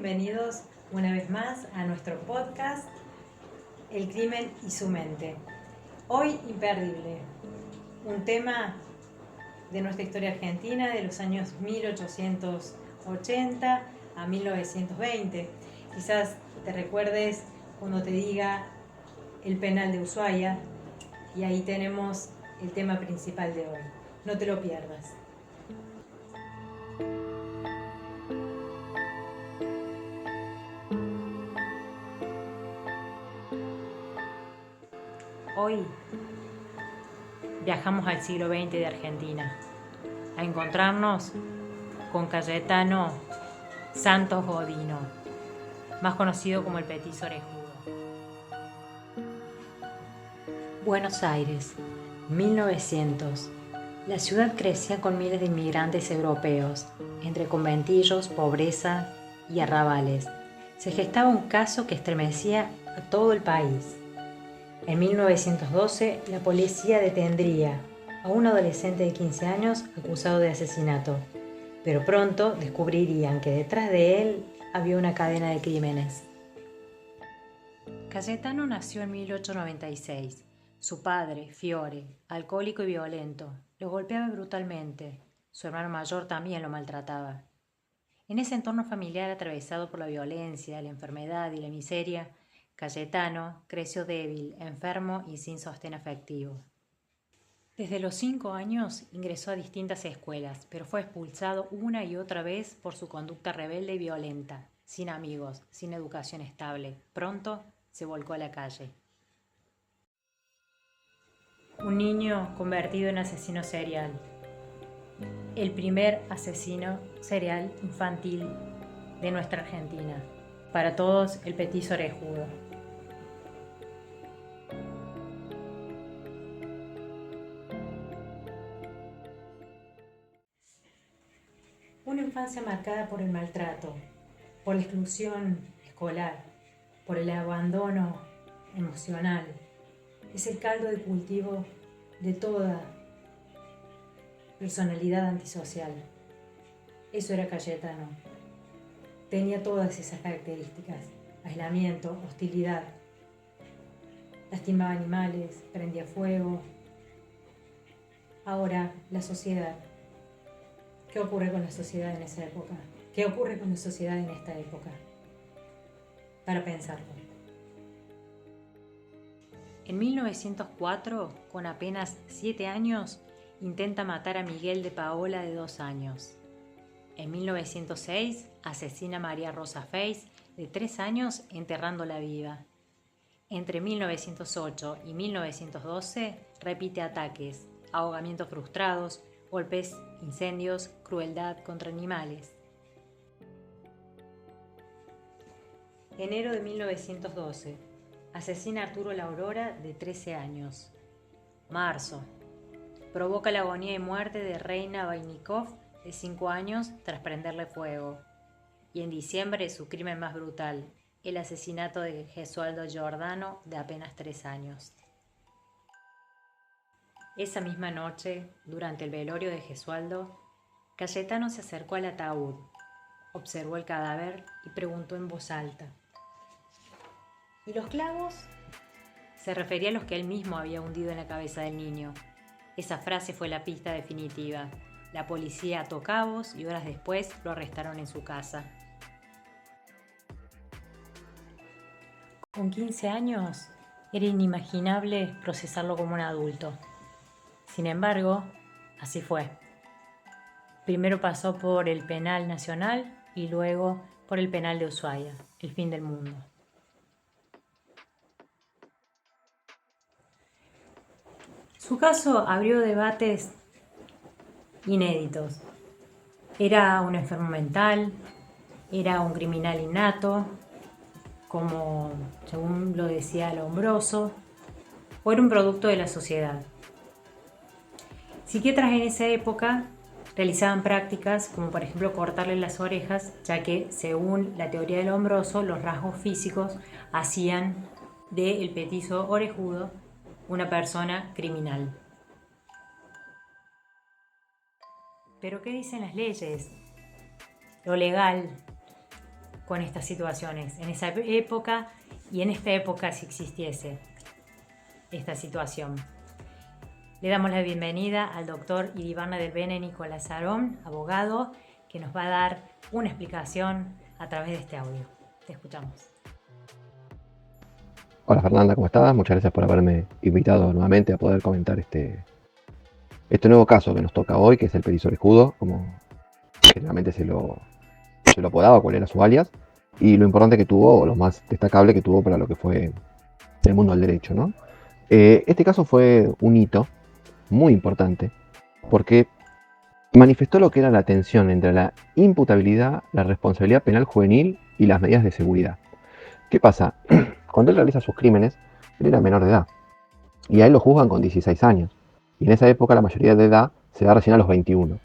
bienvenidos una vez más a nuestro podcast El crimen y su mente. Hoy imperdible, un tema de nuestra historia argentina de los años 1880 a 1920. Quizás te recuerdes cuando te diga el penal de Ushuaia, y ahí tenemos el tema principal de hoy. No te lo pierdas. Hoy viajamos al siglo XX de Argentina a encontrarnos con Cayetano Santos Godino, más conocido como el Petiso Orejudo. Buenos Aires, 1900. La ciudad crecía con miles de inmigrantes europeos, entre conventillos, pobreza y arrabales. Se gestaba un caso que estremecía a todo el país. En 1912, la policía detendría a un adolescente de 15 años acusado de asesinato, pero pronto descubrirían que detrás de él había una cadena de crímenes. Cayetano nació en 1896. Su padre, Fiore, alcohólico y violento, lo golpeaba brutalmente. Su hermano mayor también lo maltrataba. En ese entorno familiar atravesado por la violencia, la enfermedad y la miseria, Cayetano creció débil, enfermo y sin sostén afectivo. Desde los 5 años ingresó a distintas escuelas, pero fue expulsado una y otra vez por su conducta rebelde y violenta, sin amigos, sin educación estable. Pronto se volcó a la calle. Un niño convertido en asesino serial. El primer asesino serial infantil de nuestra Argentina. Para todos, el Petiso Orejudo. Una infancia marcada por el maltrato, por la exclusión escolar, por el abandono emocional. Es el caldo de cultivo de toda personalidad antisocial. Eso era Cayetano. Tenía todas esas características: aislamiento, hostilidad, lastimaba animales, prendía fuego. Ahora, la sociedad. ¿Qué ocurre con la sociedad en esa época? ¿Qué ocurre con la sociedad en esta época? Para pensarlo. En 1904, con apenas 7 años, intenta matar a Miguel de Paola, de 2 años. En 1906, asesina a María Rosa Feis, de 3 años, enterrándola viva. Entre 1908 y 1912, repite ataques, ahogamientos frustrados, golpes, incendios, crueldad contra animales. Enero de 1912. Asesina a Arturo La Aurora, de 13 años. Marzo. Provoca la agonía y muerte de Reina Vainikov, de 5 años, tras prenderle fuego. Y en diciembre, su crimen más brutal, el asesinato de Gesualdo Giordano, de apenas 3 años. Esa misma noche, durante el velorio de Gesualdo, Cayetano se acercó al ataúd, observó el cadáver y preguntó en voz alta: ¿y los clavos? Se refería a los que él mismo había hundido en la cabeza del niño. Esa frase fue la pista definitiva. La policía ató cabos y horas después lo arrestaron en su casa. Con 15 años era inimaginable procesarlo como un adulto. Sin embargo, así fue. Primero pasó por el penal nacional y luego por el penal de Ushuaia, el fin del mundo. Su caso abrió debates inéditos. ¿Era un enfermo mental? ¿Era un criminal innato, como según lo decía Lombroso? ¿O era un producto de la sociedad? Psiquiatras en esa época realizaban prácticas como por ejemplo cortarle las orejas, ya que según la teoría de Lombroso, los rasgos físicos hacían del Petiso Orejudo una persona criminal. ¿Pero qué dicen las leyes? Lo legal con estas situaciones, en esa época y en esta época si existiese esta situación. Le damos la bienvenida al doctor Iribarne del Bene Nicolás Arón, abogado, que nos va a dar una explicación a través de este audio. Te escuchamos. Hola Fernanda, ¿cómo estás? Muchas gracias por haberme invitado nuevamente a poder comentar este nuevo caso que nos toca hoy, que es el perisor escudo, como generalmente se lo apodaba, cuál era su alias, y lo importante que tuvo, o lo más destacable que tuvo para lo que fue el mundo del derecho, ¿no? Este caso fue un hito muy importante, porque manifestó lo que era la tensión entre la imputabilidad, la responsabilidad penal juvenil y las medidas de seguridad. ¿Qué pasa? Cuando él realiza sus crímenes, él era menor de edad. Y a él lo juzgan con 16 años. Y en esa época la mayoría de edad se da recién a los 21.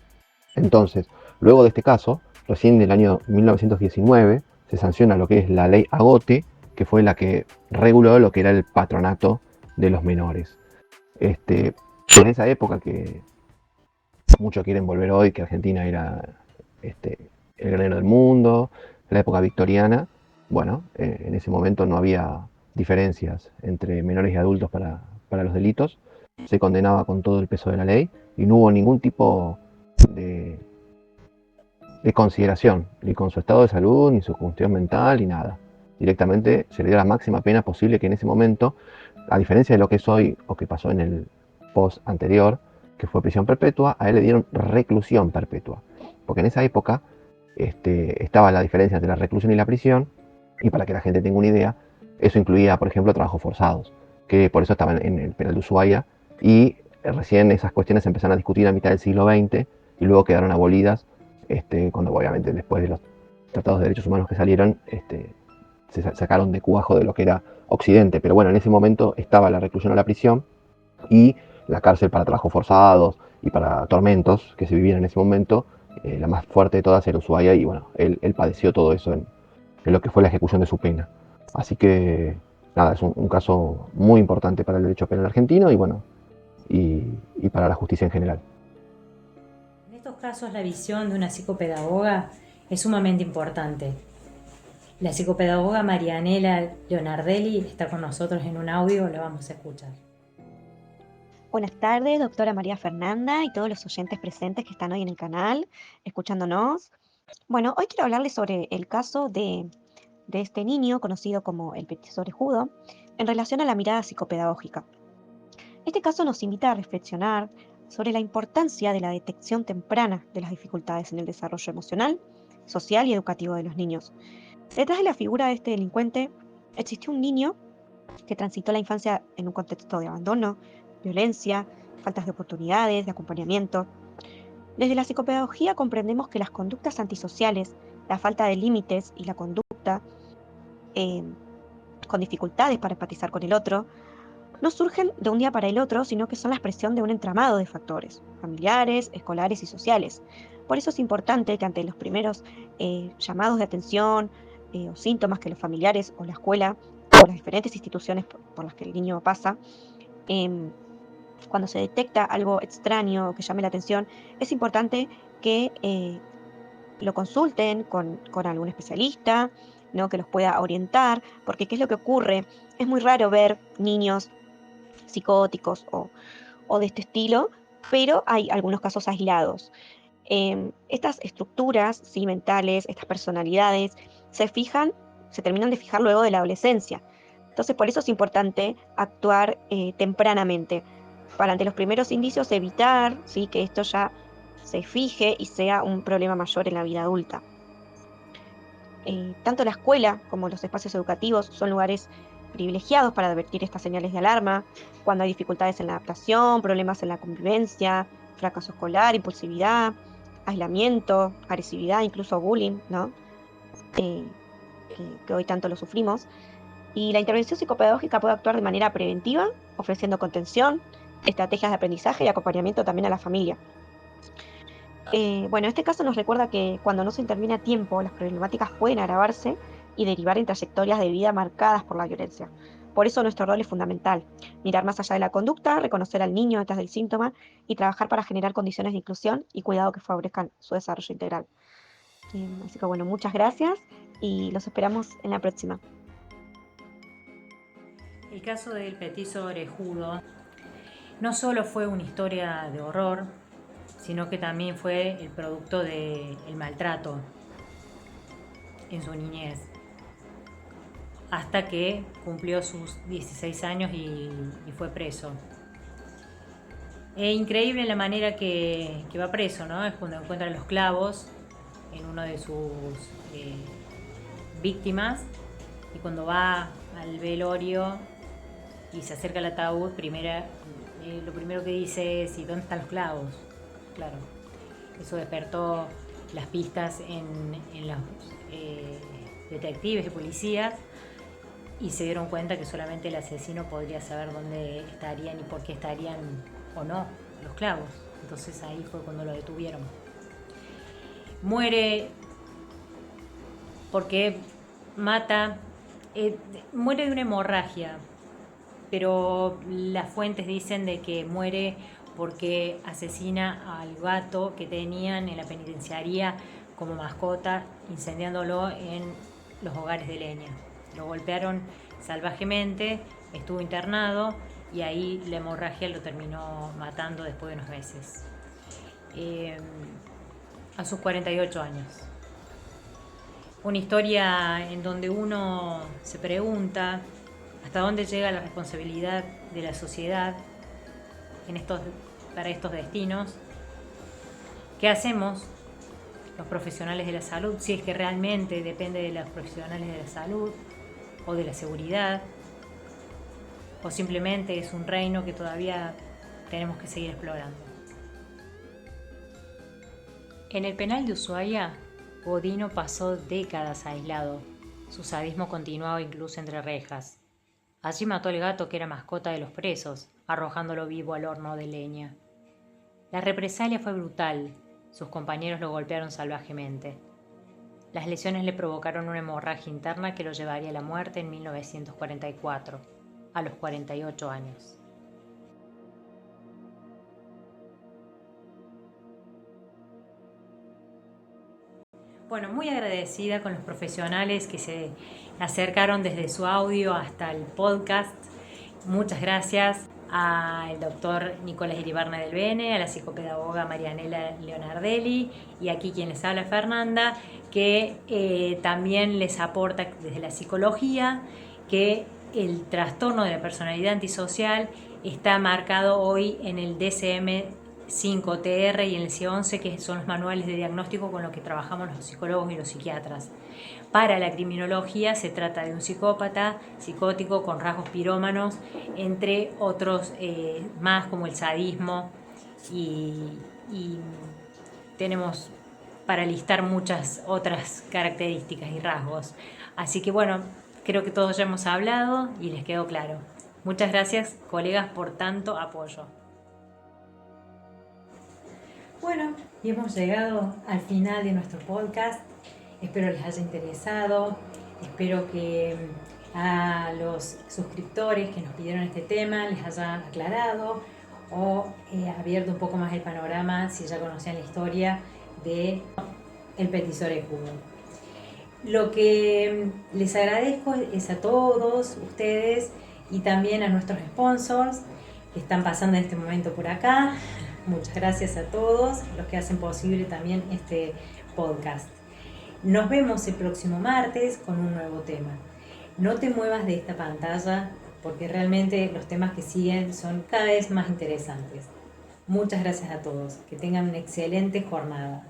Entonces, luego de este caso, recién en el año 1919 se sanciona lo que es la ley Agote, que fue la que reguló lo que era el patronato de los menores. En esa época que muchos quieren volver hoy, que Argentina era el granero del mundo, la época victoriana, bueno, en ese momento no había diferencias entre menores y adultos para los delitos, se condenaba con todo el peso de la ley y no hubo ningún tipo de, de consideración, ni con su estado de salud, ni su cuestión mental, ni nada. Directamente se le dio la máxima pena posible, que en ese momento, a diferencia de lo que es hoy o que pasó en el post anterior, que fue prisión perpetua, a él le dieron reclusión perpetua. Porque en esa época estaba la diferencia entre la reclusión y la prisión, y para que la gente tenga una idea, eso incluía, por ejemplo, trabajos forzados, que por eso estaban en el penal de Ushuaia, y recién esas cuestiones se empezaron a discutir a mitad del siglo XX, y luego quedaron abolidas, cuando obviamente después de los tratados de derechos humanos que salieron, se sacaron de cuajo de lo que era Occidente. Pero bueno, en ese momento estaba la reclusión o la prisión, y la cárcel para trabajos forzados y para tormentos que se vivían en ese momento, la más fuerte de todas era Ushuaia, y bueno, él padeció todo eso en lo que fue la ejecución de su pena. Así que nada, es un caso muy importante para el derecho penal argentino y bueno, y para la justicia en general. En estos casos la visión de una psicopedagoga es sumamente importante. La psicopedagoga Marianela Leonardelli está con nosotros en un audio, la vamos a escuchar. Buenas tardes, doctora María Fernanda y todos los oyentes presentes que están hoy en el canal, escuchándonos. Bueno, hoy quiero hablarles sobre el caso de este niño conocido como el Petit Orejudo en relación a la mirada psicopedagógica. Este caso nos invita a reflexionar sobre la importancia de la detección temprana de las dificultades en el desarrollo emocional, social y educativo de los niños. Detrás de la figura de este delincuente existió un niño que transitó la infancia en un contexto de abandono, violencia, faltas de oportunidades, de acompañamiento. Desde la psicopedagogía comprendemos que las conductas antisociales, la falta de límites y la conducta eh, con dificultades para empatizar con el otro, no surgen de un día para el otro, sino que son la expresión de un entramado de factores, familiares, escolares y sociales. Por eso es importante que ante los primeros llamados de atención o síntomas que los familiares o la escuela o las diferentes instituciones por las que el niño pasa, em, cuando se detecta algo extraño que llame la atención, es importante que lo consulten con algún especialista, ¿no? Que los pueda orientar, porque ¿qué es lo que ocurre? Es muy raro ver niños psicóticos o de este estilo, pero hay algunos casos aislados. Estas estructuras, sí, mentales, estas personalidades, se fijan, se terminan de fijar luego de la adolescencia. Entonces, por eso es importante actuar tempranamente, para ante los primeros indicios evitar, ¿sí?, que esto ya se fije y sea un problema mayor en la vida adulta. Tanto la escuela como los espacios educativos son lugares privilegiados para advertir estas señales de alarma, cuando hay dificultades en la adaptación, problemas en la convivencia, fracaso escolar, impulsividad, aislamiento, agresividad, incluso bullying, ¿no? Eh, que hoy tanto lo sufrimos. Y la intervención psicopedagógica puede actuar de manera preventiva, ofreciendo contención, estrategias de aprendizaje y acompañamiento también a la familia. Bueno, este caso nos recuerda que cuando no se interviene a tiempo, las problemáticas pueden agravarse y derivar en trayectorias de vida marcadas por la violencia. Por eso nuestro rol es fundamental: mirar más allá de la conducta, reconocer al niño detrás del síntoma y trabajar para generar condiciones de inclusión y cuidado que favorezcan su desarrollo integral. Así que bueno, muchas gracias y los esperamos en la próxima. El caso del petiso orejudo no solo fue una historia de horror, sino que también fue el producto del maltrato en su niñez, hasta que cumplió sus 16 años y fue preso. Es increíble la manera que va preso, ¿no? Es cuando encuentra los clavos en uno de sus víctimas, y cuando va al velorio y se acerca al ataúd, lo primero que dice es: ¿y dónde están los clavos? Claro, eso despertó las pistas en los detectives y policías, y se dieron cuenta que solamente el asesino podría saber dónde estarían y por qué estarían o no los clavos. Entonces ahí fue cuando lo detuvieron. Muere porque muere de una hemorragia, pero las fuentes dicen de que muere porque asesina al gato que tenían en la penitenciaría como mascota, incendiándolo en los hogares de leña. Lo golpearon salvajemente, estuvo internado y ahí la hemorragia lo terminó matando después de unos meses. A sus 48 años. Una historia en donde uno se pregunta hasta dónde llega la responsabilidad de la sociedad para estos destinos. ¿Qué hacemos los profesionales de la salud? Si es que realmente depende de los profesionales de la salud o de la seguridad, o simplemente es un reino que todavía tenemos que seguir explorando. En el penal de Ushuaia, Godino pasó décadas aislado. Su sadismo continuaba incluso entre rejas. Allí mató al gato que era mascota de los presos, arrojándolo vivo al horno de leña. La represalia fue brutal. Sus compañeros lo golpearon salvajemente. Las lesiones le provocaron una hemorragia interna que lo llevaría a la muerte en 1944, a los 48 años. Bueno, muy agradecida con los profesionales que se acercaron desde su audio hasta el podcast. Muchas gracias al doctor Nicolás Iribarne del Bene, a la psicopedagoga Marianela Leonardelli y aquí quien les habla, Fernanda, que también les aporta desde la psicología que el trastorno de la personalidad antisocial está marcado hoy en el DSM-5-TR y en el C11, que son los manuales de diagnóstico con los que trabajamos los psicólogos y los psiquiatras. Para la criminología se trata de un psicópata psicótico con rasgos pirómanos, entre otros más como el sadismo, y tenemos para listar muchas otras características y rasgos. Así que bueno, creo que todos ya hemos hablado y les quedó claro. Muchas gracias, colegas, por tanto apoyo. Bueno, y hemos llegado al final de nuestro podcast. Espero les haya interesado. Espero que a los suscriptores que nos pidieron este tema les haya aclarado o abierto un poco más el panorama si ya conocían la historia de el petiso orejudo. Lo que les agradezco es a todos ustedes y también a nuestros sponsors que están pasando en este momento por acá. Muchas gracias a todos los que hacen posible también este podcast. Nos vemos el próximo martes con un nuevo tema. No te muevas de esta pantalla porque realmente los temas que siguen son cada vez más interesantes. Muchas gracias a todos. Que tengan una excelente jornada.